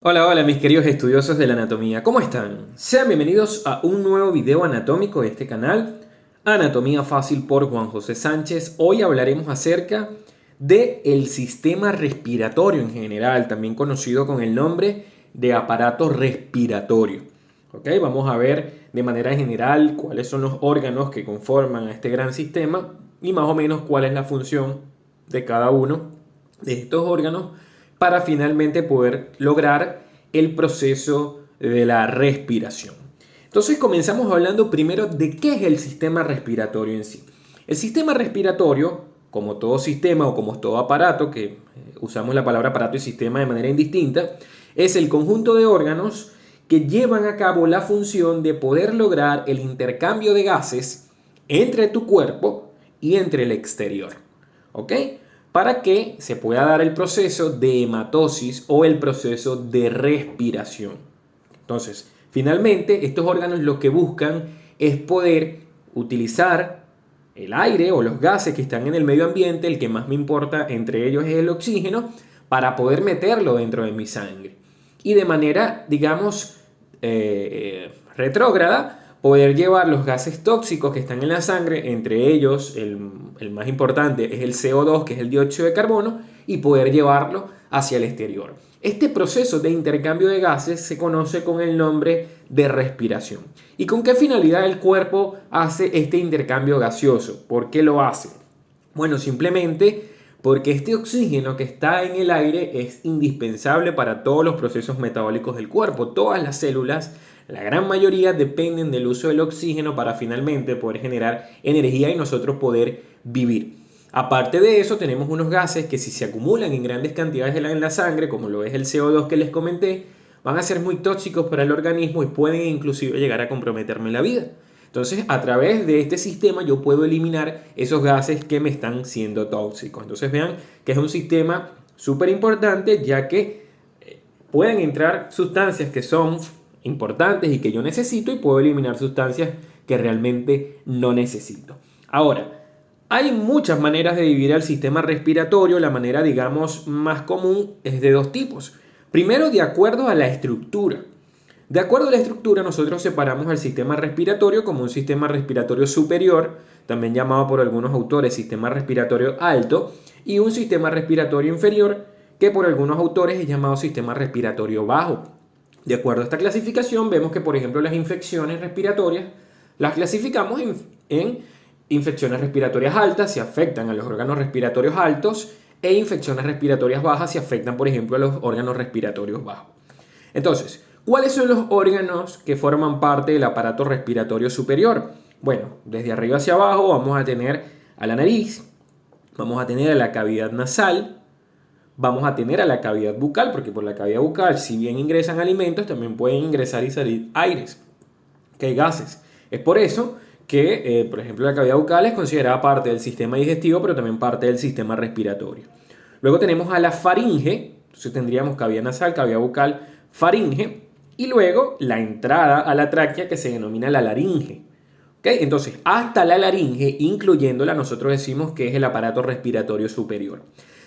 Hola, hola mis queridos estudiosos de la anatomía, ¿cómo están? Sean bienvenidos a un nuevo video anatómico de este canal, Anatomía Fácil por Juan José Sánchez. Hoy hablaremos acerca del sistema respiratorio en general, también conocido con el nombre de aparato respiratorio. ¿Ok? Vamos a ver de manera general cuáles son los órganos que conforman a este gran sistema y más o menos cuál es la función de cada uno de estos órganos para finalmente poder lograr el proceso de la respiración. Entonces comenzamos hablando primero de qué es el sistema respiratorio en sí. El sistema respiratorio, como todo sistema o como todo aparato, que usamos la palabra aparato y sistema de manera indistinta, es el conjunto de órganos que llevan a cabo la función de poder lograr el intercambio de gases entre tu cuerpo y entre el exterior. ¿Ok? Para que se pueda dar el proceso de hematosis o el proceso de respiración. Entonces, finalmente, estos órganos lo que buscan es poder utilizar el aire o los gases que están en el medio ambiente, el que más me importa entre ellos es el oxígeno, para poder meterlo dentro de mi sangre. Y de manera, digamos, retrógrada, poder llevar los gases tóxicos que están en la sangre, entre ellos el más importante es el CO2, que es el dióxido de carbono, y poder llevarlo hacia el exterior. Este proceso de intercambio de gases se conoce con el nombre de respiración. ¿Y con qué finalidad el cuerpo hace este intercambio gaseoso? ¿Por qué lo hace? Bueno, simplemente porque este oxígeno que está en el aire es indispensable para todos los procesos metabólicos del cuerpo. Todas las células, la gran mayoría, dependen del uso del oxígeno para finalmente poder generar energía y nosotros poder vivir. Aparte de eso, tenemos unos gases que si se acumulan en grandes cantidades en la sangre, como lo es el CO2 que les comenté, van a ser muy tóxicos para el organismo y pueden inclusive llegar a comprometerme la vida. Entonces, a través de este sistema yo puedo eliminar esos gases que me están siendo tóxicos. Entonces, vean que es un sistema súper importante, ya que pueden entrar sustancias que son importantes y que yo necesito, y puedo eliminar sustancias que realmente no necesito. Ahora, hay muchas maneras de dividir el sistema respiratorio. La manera, digamos, más común es de dos tipos. Primero, de acuerdo a la estructura. De acuerdo a la estructura, nosotros separamos el sistema respiratorio como un sistema respiratorio superior, también llamado por algunos autores sistema respiratorio alto, y un sistema respiratorio inferior, que por algunos autores es llamado sistema respiratorio bajo. De acuerdo a esta clasificación, vemos que, por ejemplo, las infecciones respiratorias las clasificamos en infecciones respiratorias altas, si afectan a los órganos respiratorios altos, e infecciones respiratorias bajas, si afectan, por ejemplo, a los órganos respiratorios bajos. Entonces, ¿cuáles son los órganos que forman parte del aparato respiratorio superior? Bueno, desde arriba hacia abajo vamos a tener a la nariz, vamos a tener a la cavidad nasal, vamos a tener a la cavidad bucal, porque por la cavidad bucal, si bien ingresan alimentos, también pueden ingresar y salir aires, que hay gases. Es por eso que, por ejemplo, la cavidad bucal es considerada parte del sistema digestivo, pero también parte del sistema respiratorio. Luego tenemos a la faringe, entonces tendríamos cavidad nasal, cavidad bucal, faringe, y luego la entrada a la tráquea, que se denomina la laringe. ¿Okay? Entonces, hasta la laringe, incluyéndola, nosotros decimos que es el aparato respiratorio superior.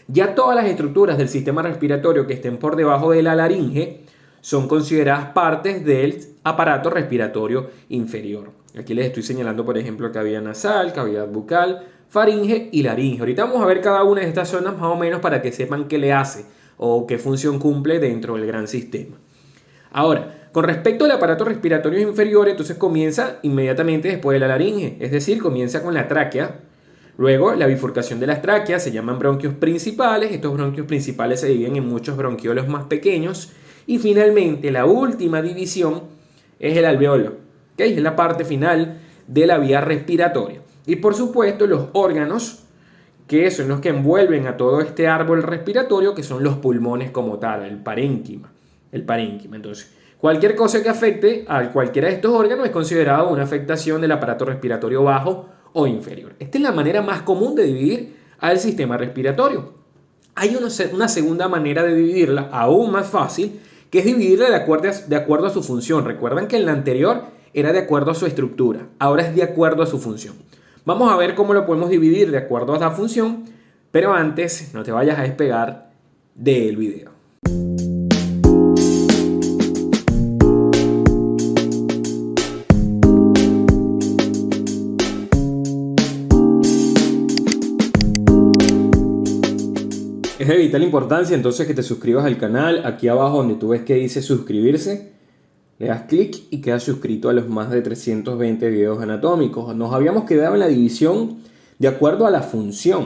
Ya todas las estructuras del sistema respiratorio que estén por debajo de la laringe son consideradas partes del aparato respiratorio inferior. Aquí les estoy señalando, por ejemplo, cavidad nasal, cavidad bucal, faringe y laringe. Ahorita vamos a ver cada una de estas zonas más o menos para que sepan qué le hace o qué función cumple dentro del gran sistema. Ahora, con respecto al aparato respiratorio inferior, entonces comienza inmediatamente después de la laringe, es decir, comienza con la tráquea. Luego, la bifurcación de las tráqueas se llaman bronquios principales. Estos bronquios principales se dividen en muchos bronquiolos más pequeños. Y finalmente, la última división es el alveolo, ¿okay? Es la parte final de la vía respiratoria. Y por supuesto, los órganos que son los que envuelven a todo este árbol respiratorio, que son los pulmones como tal, el parénquima. El parénquima. Entonces, cualquier cosa que afecte a cualquiera de estos órganos es considerado una afectación del aparato respiratorio bajo o inferior. Esta es la manera más común de dividir al sistema respiratorio. Hay una segunda manera de dividirla, aún más fácil, que es dividirla de acuerdo a su función. Recuerdan que en la anterior era de acuerdo a su estructura, ahora es de acuerdo a su función. Vamos a ver cómo lo podemos dividir de acuerdo a la función, pero antes no te vayas a despegar del video. Es de vital importancia entonces que te suscribas al canal. Aquí abajo donde tú ves que dice suscribirse, le das clic y quedas suscrito a los más de 320 videos anatómicos. Nos habíamos quedado en la división de acuerdo a la función.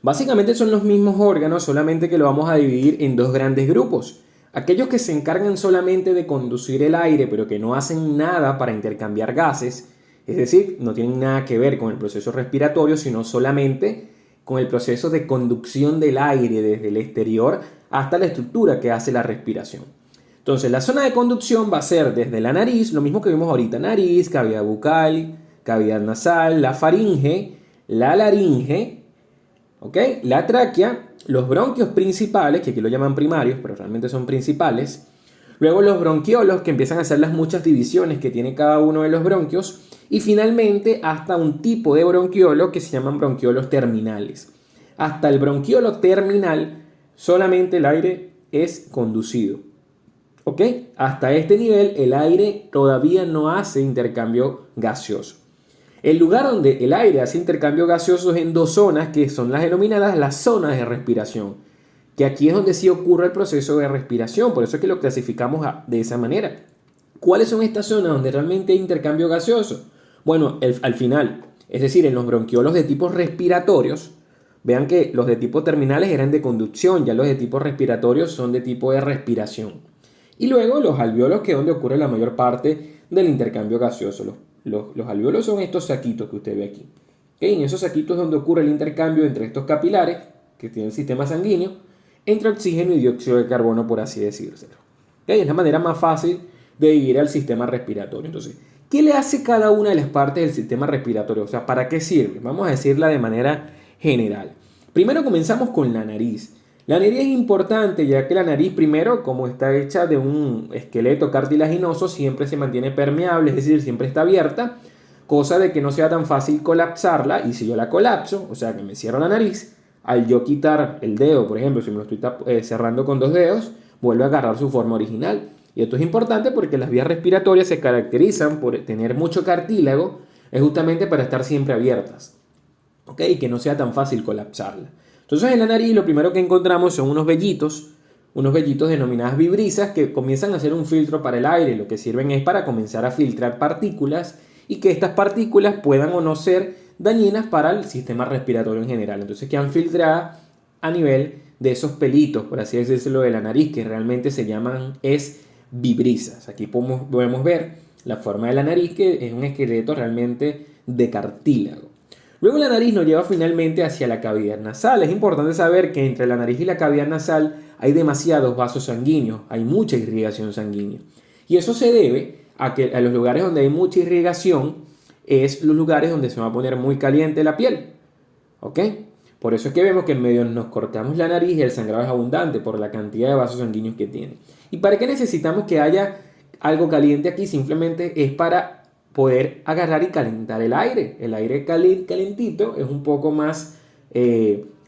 Básicamente son los mismos órganos, solamente que lo vamos a dividir en dos grandes grupos. Aquellos que se encargan solamente de conducir el aire, pero que no hacen nada para intercambiar gases, es decir, no tienen nada que ver con el proceso respiratorio, sino solamente con el proceso de conducción del aire desde el exterior hasta la estructura que hace la respiración. Entonces, la zona de conducción va a ser desde la nariz, lo mismo que vimos ahorita: nariz, cavidad bucal, cavidad nasal, la faringe, la laringe, ¿ok? La tráquea, los bronquios principales, que aquí lo llaman primarios, pero realmente son principales. Luego los bronquiolos, que empiezan a hacer las muchas divisiones que tiene cada uno de los bronquios. Y finalmente hasta un tipo de bronquiolo que se llaman bronquiolos terminales. Hasta el bronquiolo terminal solamente el aire es conducido. ¿Ok? Hasta este nivel el aire todavía no hace intercambio gaseoso. El lugar donde el aire hace intercambio gaseoso es en dos zonas que son las denominadas las zonas de respiración, que aquí es donde sí ocurre el proceso de respiración, por eso es que lo clasificamos de esa manera. ¿Cuáles son estas zonas donde realmente hay intercambio gaseoso? Bueno, al final, es decir, en los bronquiolos de tipos respiratorios, vean que los de tipo terminales eran de conducción, ya los de tipo respiratorios son de tipo de respiración. Y luego los alvéolos, que es donde ocurre la mayor parte del intercambio gaseoso. Los alvéolos son estos saquitos que usted ve aquí. ¿Okay? En esos saquitos es donde ocurre el intercambio entre estos capilares, que tienen el sistema sanguíneo, entre oxígeno y dióxido de carbono, por así decírselo. ¿Okay? Es la manera más fácil de dividir al sistema respiratorio. Entonces, ¿qué le hace cada una de las partes del sistema respiratorio? O sea, ¿para qué sirve? Vamos a decirla de manera general. Primero comenzamos con la nariz. La nariz es importante ya que la nariz, primero, como está hecha de un esqueleto cartilaginoso, siempre se mantiene permeable, es decir, siempre está abierta, cosa de que no sea tan fácil colapsarla. Y si yo la colapso, o sea que me cierro la nariz, al yo quitar el dedo, por ejemplo, si me lo estoy cerrando con dos dedos, vuelve a agarrar su forma original. Y esto es importante porque las vías respiratorias se caracterizan por tener mucho cartílago, es justamente para estar siempre abiertas, ¿ok? Y que no sea tan fácil colapsarla. Entonces en la nariz lo primero que encontramos son unos vellitos denominadas vibrisas que comienzan a hacer un filtro para el aire. Lo que sirven es para comenzar a filtrar partículas y que estas partículas puedan o no ser dañinas para el sistema respiratorio en general. Entonces quedan filtradas a nivel de esos pelitos, por así decirlo, de la nariz, que realmente se llaman vibrisas. Aquí podemos ver la forma de la nariz, que es un esqueleto realmente de cartílago. Luego la nariz nos lleva finalmente hacia la cavidad nasal. Es importante saber que entre la nariz y la cavidad nasal hay demasiados vasos sanguíneos, hay mucha irrigación sanguínea. Y eso se debe a que a los lugares donde hay mucha irrigación es los lugares donde se va a poner muy caliente la piel. ¿Ok? Por eso es que vemos que en medio nos cortamos la nariz y el sangrado es abundante por la cantidad de vasos sanguíneos que tiene. ¿Y para qué necesitamos que haya algo caliente aquí? Simplemente es para poder agarrar y calentar el aire. El aire calentito es un poco más,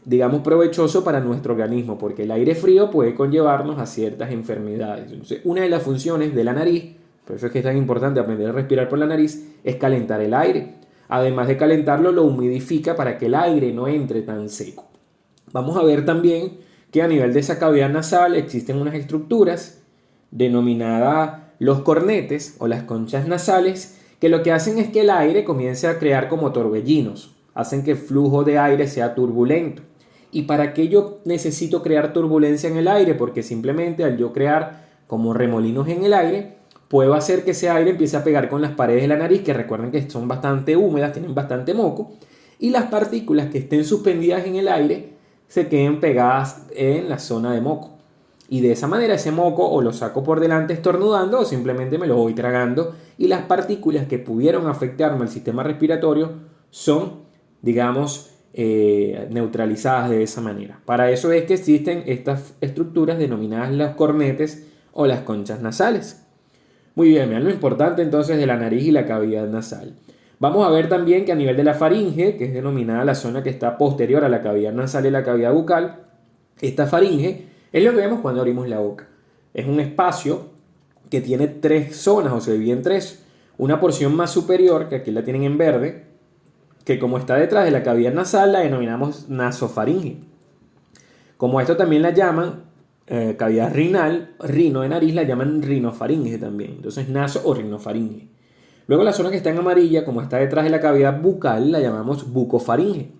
digamos, provechoso para nuestro organismo, porque el aire frío puede conllevarnos a ciertas enfermedades. Entonces, una de las funciones de la nariz, por eso es que es tan importante aprender a respirar por la nariz, es calentar el aire. Además de calentarlo, lo humidifica para que el aire no entre tan seco. Vamos a ver también que a nivel de esa cavidad nasal existen unas estructuras denominadas los cornetes o las conchas nasales, que lo que hacen es que el aire comience a crear como torbellinos, hacen que el flujo de aire sea turbulento. ¿Y para qué yo necesito crear turbulencia en el aire? Porque simplemente al yo crear como remolinos en el aire, puedo hacer que ese aire empiece a pegar con las paredes de la nariz, que recuerden que son bastante húmedas, tienen bastante moco, y las partículas que estén suspendidas en el aire se queden pegadas en la zona de moco. Y de esa manera ese moco o lo saco por delante estornudando o simplemente me lo voy tragando, y las partículas que pudieron afectarme al sistema respiratorio son, digamos, neutralizadas de esa manera. Para eso es que existen estas estructuras denominadas los cornetes o las conchas nasales. Muy bien, vean lo importante entonces de la nariz y la cavidad nasal. Vamos a ver también que a nivel de la faringe, que es denominada la zona que está posterior a la cavidad nasal y la cavidad bucal, esta faringe es lo que vemos cuando abrimos la boca. Es un espacio que tiene tres zonas o se divide en tres. Una porción más superior, que aquí la tienen en verde, que como está detrás de la cavidad nasal la denominamos nasofaringe. Como a esto también la llaman cavidad renal, rino de nariz, la llaman rinofaringe también. Entonces naso o rinofaringe. Luego la zona que está en amarilla, como está detrás de la cavidad bucal, la llamamos bucofaringe.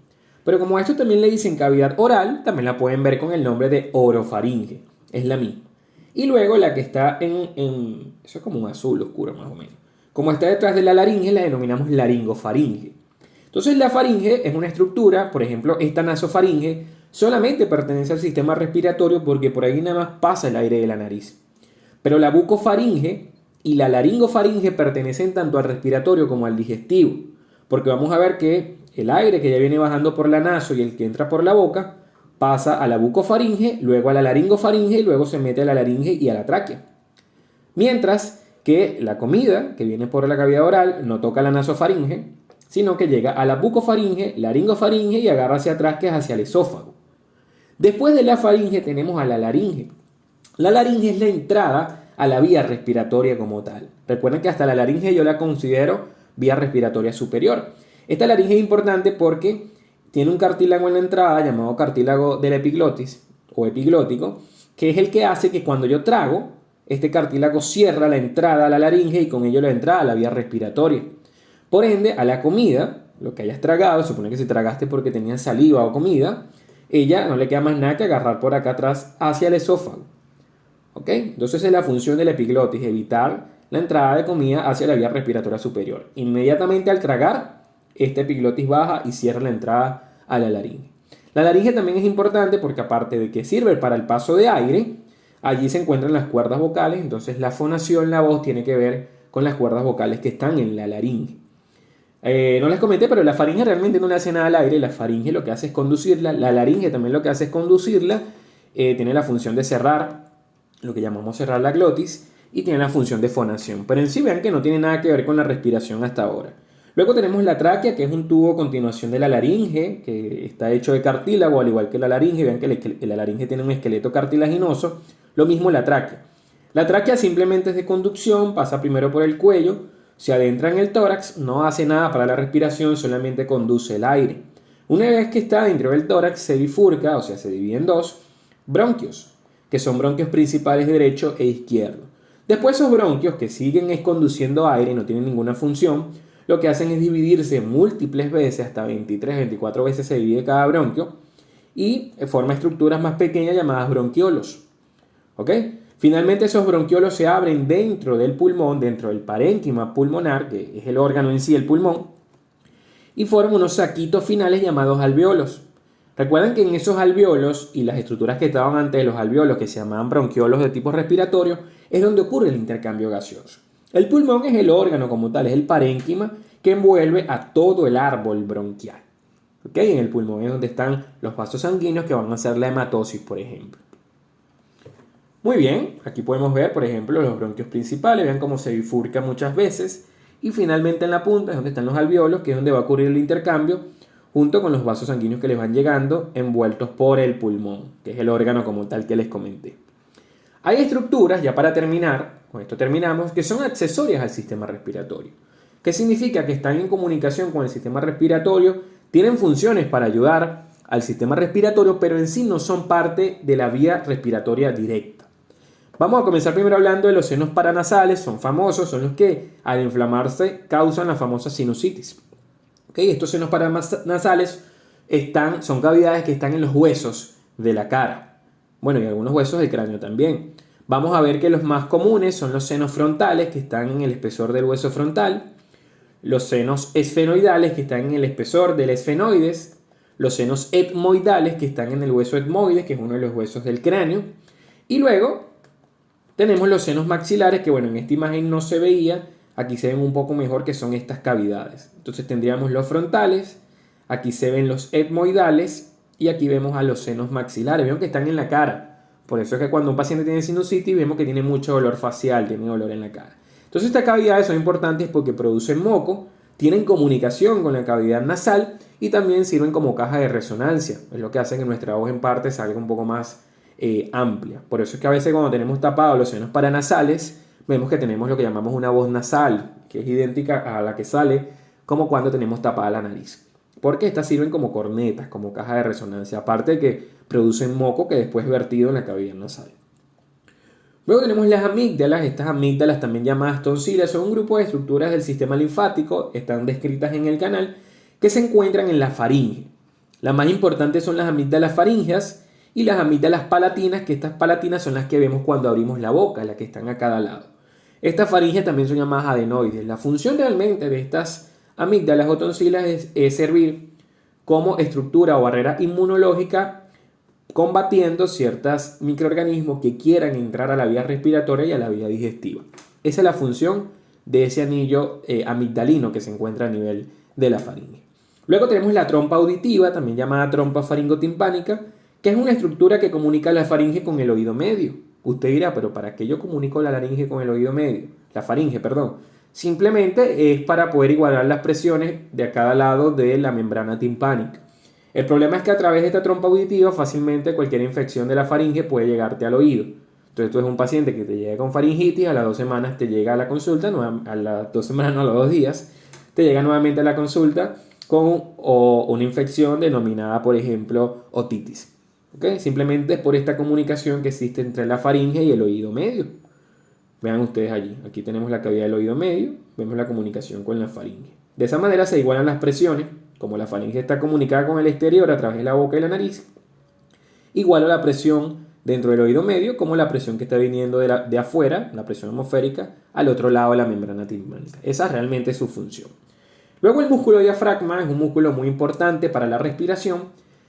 Pero como a esto también le dicen cavidad oral, también la pueden ver con el nombre de orofaringe. Es la misma. Y luego la que está eso es como un azul oscuro más o menos. Como está detrás de la laringe, la denominamos laringofaringe. Entonces la faringe es una estructura, por ejemplo, esta nasofaringe solamente pertenece al sistema respiratorio porque por ahí nada más pasa el aire de la nariz. Pero la bucofaringe y la laringofaringe pertenecen tanto al respiratorio como al digestivo, porque vamos a ver que el aire que ya viene bajando por la naso y el que entra por la boca pasa a la bucofaringe, luego a la laringofaringe y luego se mete a la laringe y a la tráquea. Mientras que la comida que viene por la cavidad oral no toca la nasofaringe, sino que llega a la bucofaringe, laringofaringe y agarra hacia atrás, que es hacia el esófago. Después de la faringe tenemos a la laringe. La laringe es la entrada a la vía respiratoria como tal. Recuerden que hasta la laringe yo la considero vía respiratoria superior. Esta laringe es importante porque tiene un cartílago en la entrada llamado cartílago de la epiglotis o epiglótico, que es el que hace que cuando yo trago, este cartílago cierra la entrada a la laringe y con ello la entrada a la vía respiratoria. Por ende, a la comida, lo que hayas tragado, supone que si tragaste porque tenías saliva o comida, ella no le queda más nada que agarrar por acá atrás hacia el esófago. ¿Ok? Entonces es la función de la epiglotis, evitar la entrada de comida hacia la vía respiratoria superior. Inmediatamente al tragar, esta epiglotis baja y cierra la entrada a la laringe. La laringe también es importante porque aparte de que sirve para el paso de aire, allí se encuentran las cuerdas vocales, entonces la fonación, la voz, tiene que ver con las cuerdas vocales que están en la laringe. No les comenté, pero la faringe realmente no le hace nada al aire, la faringe lo que hace es conducirla, la laringe también lo que hace es conducirla, tiene la función de cerrar, lo que llamamos cerrar la glotis, y tiene la función de fonación, pero en sí vean que no tiene nada que ver con la respiración hasta ahora. Luego tenemos la tráquea, que es un tubo a continuación de la laringe, que está hecho de cartílago, al igual que la laringe. Vean que la laringe tiene un esqueleto cartilaginoso, lo mismo la tráquea. La tráquea simplemente es de conducción, pasa primero por el cuello, se adentra en el tórax, no hace nada para la respiración, solamente conduce el aire. Una vez que está dentro del tórax, se bifurca, o sea, se divide en dos bronquios, que son bronquios principales derecho e izquierdo. Después esos bronquios, que siguen conduciendo aire y no tienen ninguna función, lo que hacen es dividirse múltiples veces, hasta 23, 24 veces se divide cada bronquio, y forma estructuras más pequeñas llamadas bronquiolos. ¿Ok? Finalmente esos bronquiolos se abren dentro del pulmón, dentro del parénquima pulmonar, que es el órgano en sí, el pulmón, y forman unos saquitos finales llamados alveolos. Recuerden que en esos alveolos y las estructuras que estaban antes de los alveolos, que se llamaban bronquiolos de tipo respiratorio, es donde ocurre el intercambio gaseoso. El pulmón es el órgano como tal, es el parénquima que envuelve a todo el árbol bronquial. ¿Ok? En el pulmón es donde están los vasos sanguíneos que van a hacer la hematosis, por ejemplo. Muy bien, aquí podemos ver, por ejemplo, los bronquios principales, vean cómo se bifurcan muchas veces. Y finalmente en la punta es donde están los alveolos, que es donde va a ocurrir el intercambio, junto con los vasos sanguíneos que les van llegando, envueltos por el pulmón, que es el órgano como tal que les comenté. Hay estructuras, ya para terminar, con esto terminamos, que son accesorias al sistema respiratorio. ¿Qué significa? Que están en comunicación con el sistema respiratorio, tienen funciones para ayudar al sistema respiratorio, pero en sí no son parte de la vía respiratoria directa. Vamos a comenzar primero hablando de los senos paranasales, son famosos, son los que al inflamarse causan la famosa sinusitis. ¿Okay? Estos senos paranasales son cavidades que están en los huesos de la cara. Bueno, y algunos huesos del cráneo también. Vamos a ver que los más comunes son los senos frontales, que están en el espesor del hueso frontal, los senos esfenoidales, que están en el espesor del esfenoides, los senos etmoidales, que están en el hueso etmoides, que es uno de los huesos del cráneo, y luego tenemos los senos maxilares, que bueno, en esta imagen no se veía, aquí se ven un poco mejor, que son estas cavidades. Entonces tendríamos los frontales, aquí se ven los etmoidales, y aquí vemos a los senos maxilares, vemos que están en la cara. Por eso es que cuando un paciente tiene sinusitis vemos que tiene mucho dolor facial, tiene dolor en la cara. Entonces estas cavidades son importantes porque producen moco, tienen comunicación con la cavidad nasal y también sirven como caja de resonancia. Es lo que hace que nuestra voz en parte salga un poco más amplia. Por eso es que a veces cuando tenemos tapados los senos paranasales vemos que tenemos lo que llamamos una voz nasal, que es idéntica a la que sale como cuando tenemos tapada la nariz. porque estas sirven como cornetas, como caja de resonancia, aparte de que producen moco que después es vertido en la cavidad nasal. Luego tenemos las amígdalas. Estas amígdalas, también llamadas tonsilas, son un grupo de estructuras del sistema linfático, están descritas en el canal, que se encuentran en la faringe. Las más importantes son las amígdalas faríngeas y las amígdalas palatinas, que estas palatinas son las que vemos cuando abrimos la boca, las que están a cada lado. Estas faringes también son llamadas adenoides. La función realmente de estas amígdalas o tonsilas es servir como estructura o barrera inmunológica, combatiendo ciertos microorganismos que quieran entrar a la vía respiratoria y a la vía digestiva. Esa es la función de ese anillo amigdalino que se encuentra a nivel de la faringe. Luego tenemos la trompa auditiva, también llamada trompa faringotimpánica, que es una estructura que comunica la faringe con el oído medio. Usted dirá, pero ¿para qué yo comunico la laringe con el oído medio? La faringe, perdón. Simplemente es para poder igualar las presiones de a cada lado de la membrana timpánica. El problema es que a través de esta trompa auditiva fácilmente cualquier infección de la faringe puede llegarte al oído. Entonces tú eres un paciente que te llega con faringitis, a las 2 semanas te llega a la consulta, a las 2 semanas, no, a los 2 días, te llega nuevamente a la consulta con una infección denominada, por ejemplo, otitis. ¿Okay? Simplemente es por esta comunicación que existe entre la faringe y el oído medio. Vean ustedes allí, aquí tenemos la cavidad del oído medio, vemos la comunicación con la faringe. De esa manera se igualan las presiones, como la faringe está comunicada con el exterior a través de la boca y la nariz, igual a la presión dentro del oído medio como la presión que está viniendo de afuera, la presión atmosférica, al otro lado de la membrana timpánica. Esa realmente es su función. Luego el músculo diafragma es un músculo muy importante para la respiración,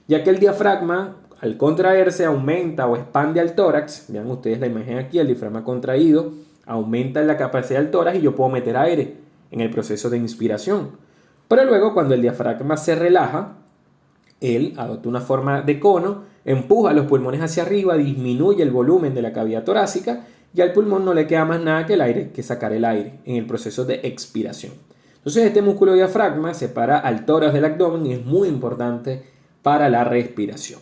ya que el diafragma al contraerse aumenta o expande al tórax. Vean ustedes la imagen aquí, el diafragma contraído aumenta la capacidad del tórax y yo puedo meter aire en el proceso de inspiración. Pero luego cuando el diafragma se relaja, él adopta una forma de cono, empuja los pulmones hacia arriba, disminuye el volumen de la cavidad torácica y al pulmón no le queda más nada que el aire, que sacar el aire en el proceso de expiración. Entonces este músculo diafragma separa al tórax del abdomen y es muy importante para la respiración.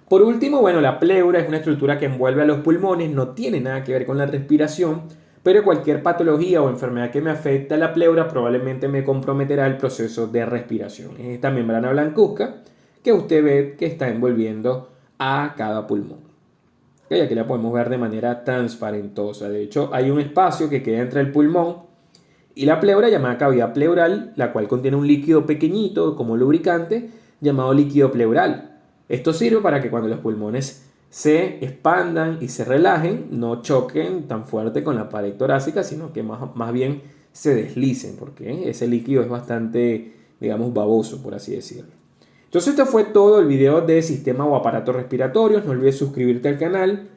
Por último, bueno, la pleura es una estructura que envuelve a los pulmones, no tiene nada que ver con la respiración, pero cualquier patología o enfermedad que me afecte a la pleura probablemente me comprometerá el proceso de respiración. Es esta membrana blancuzca que usted ve que está envolviendo a cada pulmón. Y aquí la podemos ver de manera transparentosa. De hecho, hay un espacio que queda entre el pulmón y la pleura llamada cavidad pleural, la cual contiene un líquido pequeñito como lubricante llamado líquido pleural. Esto sirve para que cuando los pulmones se expandan y se relajen, no choquen tan fuerte con la pared torácica, sino que más bien se deslicen, porque ese líquido es bastante, digamos, baboso, por así decirlo. Entonces esto fue todo el video de sistema o aparatos respiratorios. No olvides suscribirte al canal,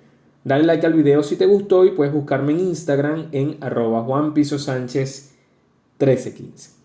dale like al video si te gustó y puedes buscarme en Instagram en @JuanPisoSánchez1315.